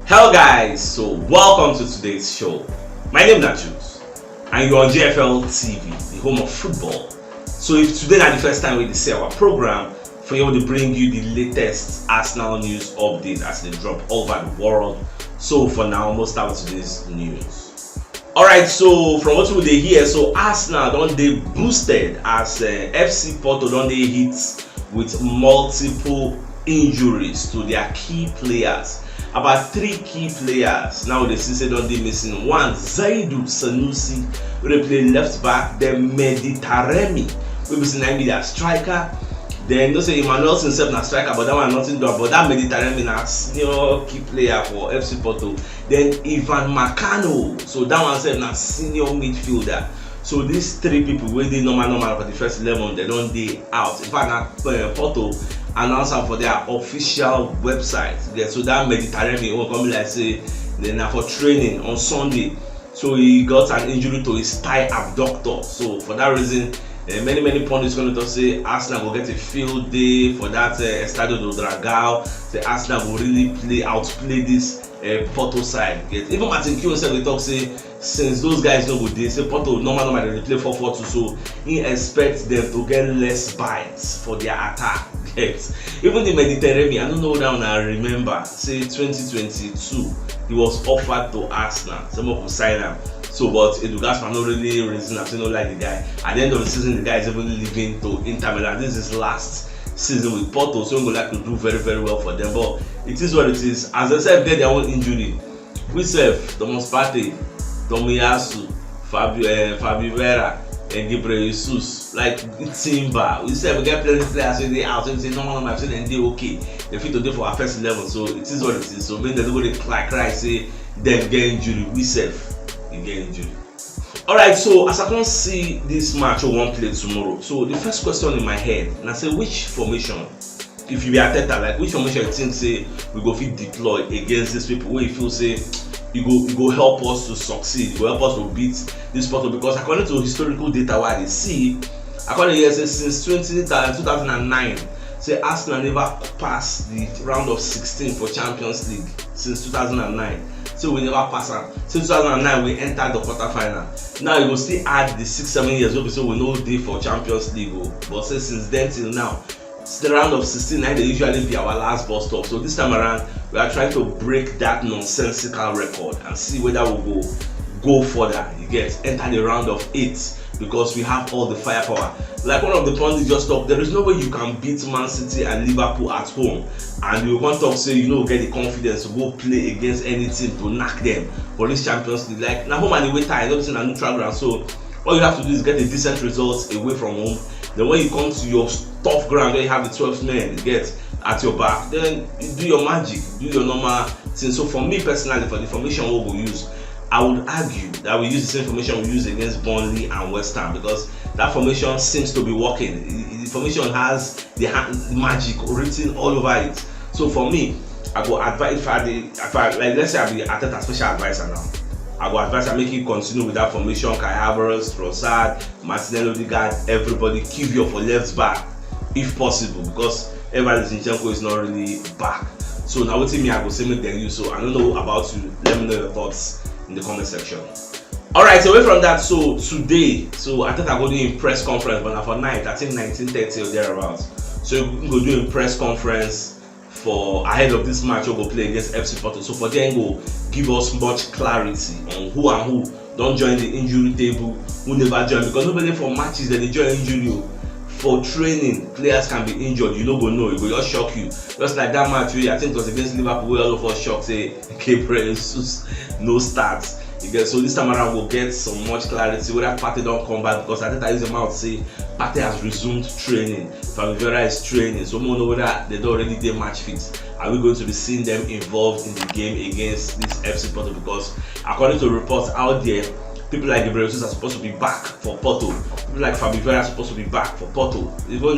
Hello guys, so welcome to today's show. My name is CHUKS and you're on JFL TV, the home of football. So if today is the first time we see our program, for you to bring you the latest Arsenal news update as they drop all over the world. So for now, we'll start with today's news. Alright, so from what we hear, so Arsenal don't they boosted as FC Porto don't they hit with multiple injuries to their key players. About 3 key players now they see don't they missing. One, Zaidu Sanusi, who play left back. Then Meditaremi, we missing their striker. Then you say Emmanuel himself na striker, but that one nothing done. But that Meditaremi na senior key player for FC Porto. Then Ivan Macano, so that one self na senior midfielder. So these 3 people where they normal for the first 11, they don't they out. In fact, na Porto announce for their official website. Yeah, so that Meditaremi will come like say then for training on Sunday. So he got an injury to his thigh abductor. So for that reason, many pundits going to say Arsenal will get a field day for that Estadio do Dragão. The Arsenal will really outplay this Porto side. Yes. Even Martin Keown said we talk say since those guys know what they say Porto normally they play 4-4-2, so he expects them to get less bites for their attack. Yes. Even the Mediterranean, I don't know that one I remember, say 2022, he was offered to Arsenal. Someone could sign him. So, but Edu Gaspar not really reason I don't like the guy. At the end of the season, the guy is even leaving to Inter Milan. This is his last season with Porto, so he would like to do very well for them. But it is what it is. As I said, get their own injury. We serve Thomas Partey, Tomiyasu, Fabio Vera, and Gabriel Jesus, like Timber. We said we get plenty players when they out, and say no, I've seen and they okay. They fit to do for our first 11, so it is what it is. So when they go to cry, say them get injury, we serve get injury. Alright, so as I can see this match we won't play tomorrow. So the first question in my head, and I say which formation, if you be Arteta, like which formation you think say we go fit deploy against these people where you feel say you go help us to succeed, you go help us to beat this Porto, because according to historical data what I see, according to say since 2009, say Arsenal never passed the round of 16 for Champions League since 2009. So we never pass am. Since 2009 we entered the quarterfinal. Now you go still add the 6-7 years so we know day for Champions League. But say since then till now, it's the round of 16 they usually be our last bus stop. So this time around we are trying to break that nonsensical record and see whether we go further. You get enter the round of 8 because we have all the firepower. Like one of the pundits just talked, there is no way you can beat Man City and Liverpool at home and you can't talk say get the confidence to go play against any team to knock them for this Champions League. Like now home and away tie, everything a neutral ground, so all you have to do is get a decent results away from home. Then when you come to your tough ground where you have the 12 men get at your back, then you do your magic, do your normal thing. So for me personally, for the formation we will use, I would argue that we use the same formation we use against Burnley and West Ham, because that formation seems to be working. The formation has the magic written all over it. So for me, I go advise if I like let's say I be Arteta special advisor now, I go advise I make you continue with that formation. Kai Havertz, Trossard, Martinelli, Odegaard, everybody keep you for left back if possible, because Evan Zinchenko is not really back. So now what me I go say make them use. So I don't know about you. Let me know your thoughts in the comment section. Alright, so away from that, so today, so I think I'm going to do a press conference, but for night, I think 19:30 or thereabouts. So we're going to do a press conference for ahead of this match we'll go play against FC Porto. So for them go give us much clarity on who and who don't join the injury table, who never join, because nobody for matches that they join injury. For training, players can be injured, you no go know, it will just shock you. Just like that match where I think it was against Liverpool where all of us shocked say Gabriel Jesus no starts. So this time around we'll get some much clarity whether Partey don't come back, because I think I use them out to say Partey has resumed training, Fabio Vera is training, so we don't know whether they don't already did match fit. Are we going to be seeing them involved in the game against this FC Porto? Because according to reports out there, people like Gabriel Jesus are supposed to be back for Porto. People like Fabio Vera are supposed to be back for Porto. Even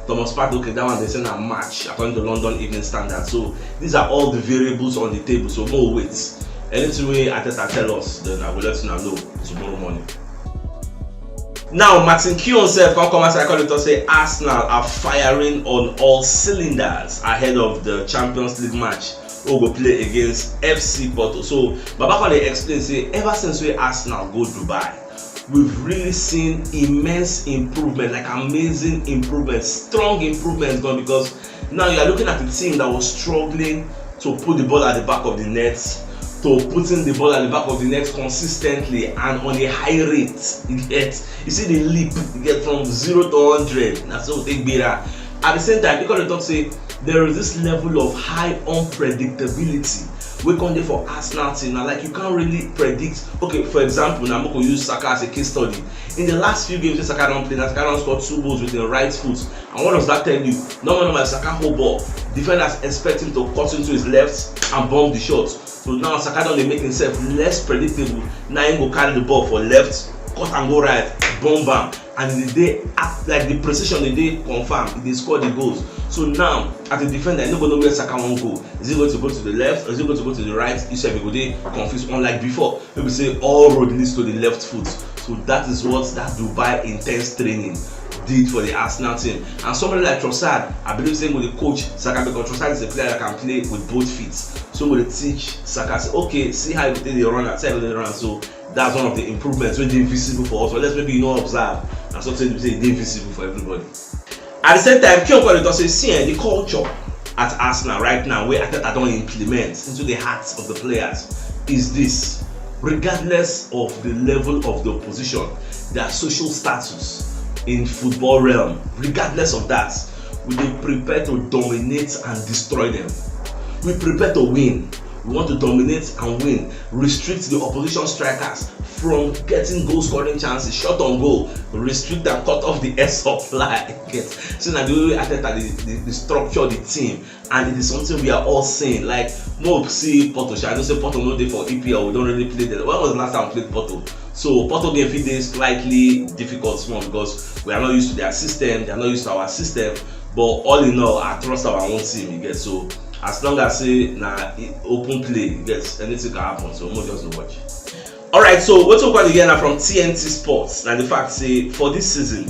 Thomas Partey, okay, that one they send a match according to London Evening Standard. So these are all the variables on the table. So more wait. Anything we Arteta tell us, then I will let you know tomorrow morning. Now, Martin Keown said, come as I call it, to say Arsenal are firing on all cylinders ahead of the Champions League match who go play against FC Porto. So Baba dey explain say ever since we Arsenal go Dubai, we've really seen immense improvement, like amazing improvement, strong improvements gone, because now you are looking at a team that was struggling to put the ball at the back of the net, to putting the ball at the back of the net consistently and on a high rate. You see the leap you get from 0 to 100. That's what take better. At the same time, because they talk say there is this level of high unpredictability we come there for Arsenal team. Now, like, you can't really predict. Okay, for example, now I'm going to use Saka as a case study. In the last few games, Saka don't play. Saka don't score 2 goals with the right foot. And what does that tell you? No, Saka hold ball. Defenders expect him to cut into his left and bomb the shot. So now Saka don't make himself less predictable. Now he go carry the ball for left, cut and go right, bomb bam. And in the day, like the precision, the day confirm, they score the goals. So now, as a defender, you're not going to know where Saka won't go. Is he going to go to the left, or is he going to go to the right? You said we go there confused. Unlike before, maybe say all road leads to the left foot. So that is what that Dubai intense training did for the Arsenal team. And somebody like Trossard, I believe saying with the coach Saka, because Trossard is a player that can play with both feet. So we teach Saka, say, okay, see how you take the runner, see how you run. So that's one of the improvements when they're visible for us. But let's maybe observe. And something to say they're visible for everybody. At the same time, Kyoko does say, see the culture at Arsenal right now, where I don't implement into the hearts of the players, is this: regardless of the level of the opposition, their social status in football realm, regardless of that, we be prepared to dominate and destroy them. We prepare to win. We want to dominate and win. Restrict the opposition strikers from getting goal scoring chances, shot on goal. Restrict and cut off the air supply. So now the way they structure the team, and it is something we are all saying. Like, more see Porto. I don't say Porto no day for EPL. We don't really play there. When was the last time we played Porto? So Porto game fit is slightly difficult, small, because we are not used to their system. They are not used to our system. But all in all, I trust our own team. You get, so as long as say open play, yes, anything can happen. So we'll just watch. Alright, so we'll talk about again from TNT Sports. Now the fact say for this season,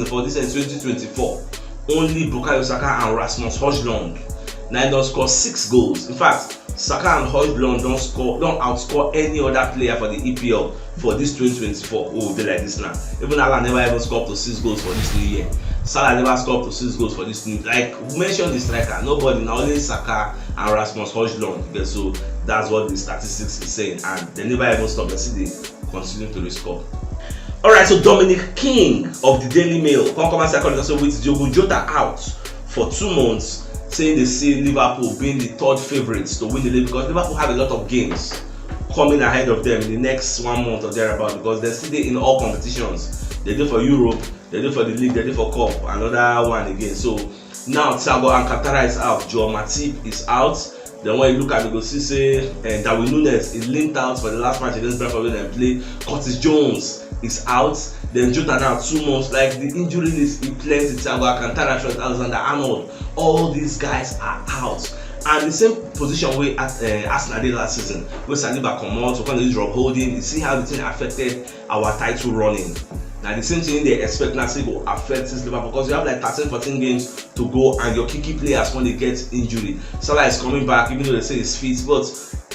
for this 2024, only Bukayo Saka and Rasmus Højlund now don't score 6 goals. In fact, Saka and Højlund don't outscore any other player for the EPL for this 2024. Oh, they like this now. Even Salah never even scored up to 6 goals for this new year. Salah never scored up to 6 goals for this new. Like, we mentioned the striker, nobody, now only Saka and Rasmus Højlund. Okay, so that's what the statistics is saying, and they never even stop. They see they continue to score. Alright, so Dominic King of the Daily Mail come and say, so with Diogo Jota out for 2 months, saying they see Liverpool being the 3rd favourites to win the league, because Liverpool have a lot of games coming ahead of them in the next 1 month or thereabout, because they're still in all competitions. They do for Europe, they do for the league, they do for Cup, another one again. So now Thiago Alcantara is out, Joao Matip is out. Then when you look at it, you go see say Darwin Núñez is linked out for the last match against Brentford when they play. Curtis Jones is out. Then Jota now 2 months. Like, the injury list is plenty. Thiago Alcantara, Trent Alexander-Arnold, all these guys are out. And the same position where Arsenal did last season, where Saliba come out, so when they drop holding, you see how the thing affected our title running. Now the same thing they expect now will affect this Liverpool, because you have like 13-14 games to go, and your key players when they get injury. Salah is coming back, even though they say he's fit, but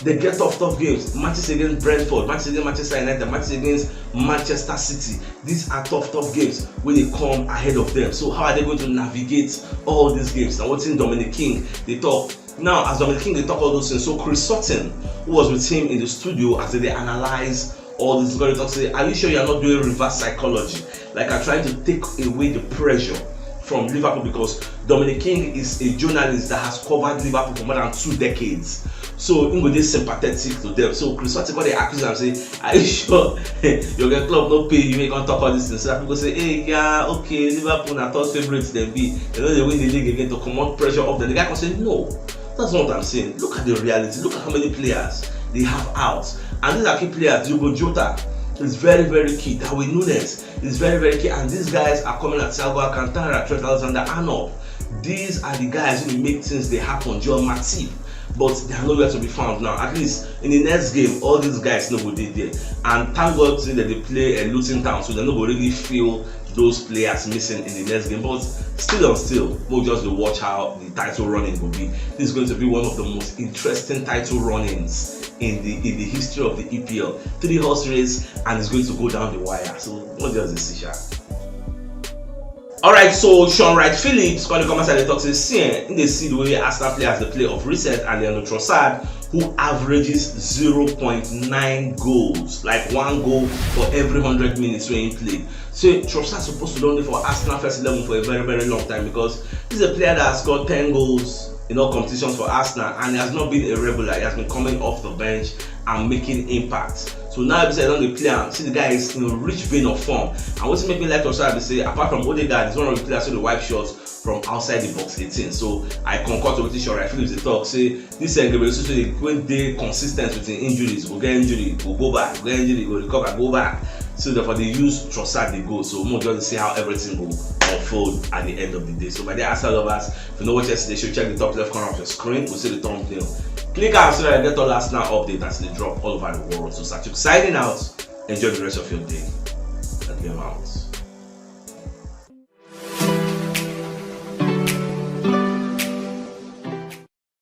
they get tough games. Matches against Brentford, matches against Manchester United, matches against Manchester City. These are tough games when they come ahead of them. So how are they going to navigate all these games? Now what's in Dominic King, they talk. Now as Dominic King, they talk all those things. So Chris Sutton, who was with him in the studio as they analyze all this, going to talk, say, are you sure you're not doing reverse psychology? Like, I'm trying to take away the pressure from Liverpool, because Dominic King is a journalist that has covered Liverpool for more than 2 decades. So he's going to be sympathetic to them. So Chris Sutton, they accuse him and say, are you sure your club no pay you, make on talk all these things? So people say, hey, yeah, okay, Liverpool are 3rd favorites, they be, you know, they win the league again to come out pressure off them. The guy can say, no, that's not what I'm saying. Look at the reality. Look at how many players they have out. And these are key players. Diogo Jota is very, very key. Darwin Núñez is very, very key. And these guys are coming at Thiago Alcantara, Trent Alexander-Arnold. These are the guys who make things they happen. Joao Matip. But they are nowhere to be found now. At least in the next game, all these guys know what they did. And thank God that they play a Luton Town, so they don't really feel those players missing in the next game. But still, we'll just watch how the title running will be. This is going to be one of the most interesting title runnings in the history of the EPL. 3-horse race, and it's going to go down the wire. So what does this see? Alright, so Sean Wright Phillips going to come outside the talk to see in the see the way Arsenal players the play of recent, and Leandro Trossard, who averages 0.9 goals, like 1 goal for every 100 minutes when he played. So Trossard is supposed to be only for Arsenal first 11 for a very long time, because he's a player that has scored 10 goals in all competitions for Arsenal, and he has not been a regular. He has been coming off the bench and making impact. So now if I don't the player, see the guy is in a rich vein of form. And what's making me like Trossard, they say apart from Odegaard, he's one of the players who the wipe shots from outside the box 18. So I concur to what Sean Wright Phillips they talk. Say this when they consistent with the injuries, go get injury, go back, go get injury, go recover, go back. So therefore they use Trossard, they go. So we'll just see how everything will unfold at the end of the day. So by the Arsenal lovers, if you know what yesterday, should check the top left corner of your screen. We'll see the thumbnail. Click out so that I get all Arsenal updates as they drop all over the world. So CHUKS signing out. Enjoy the rest of your day. And game out.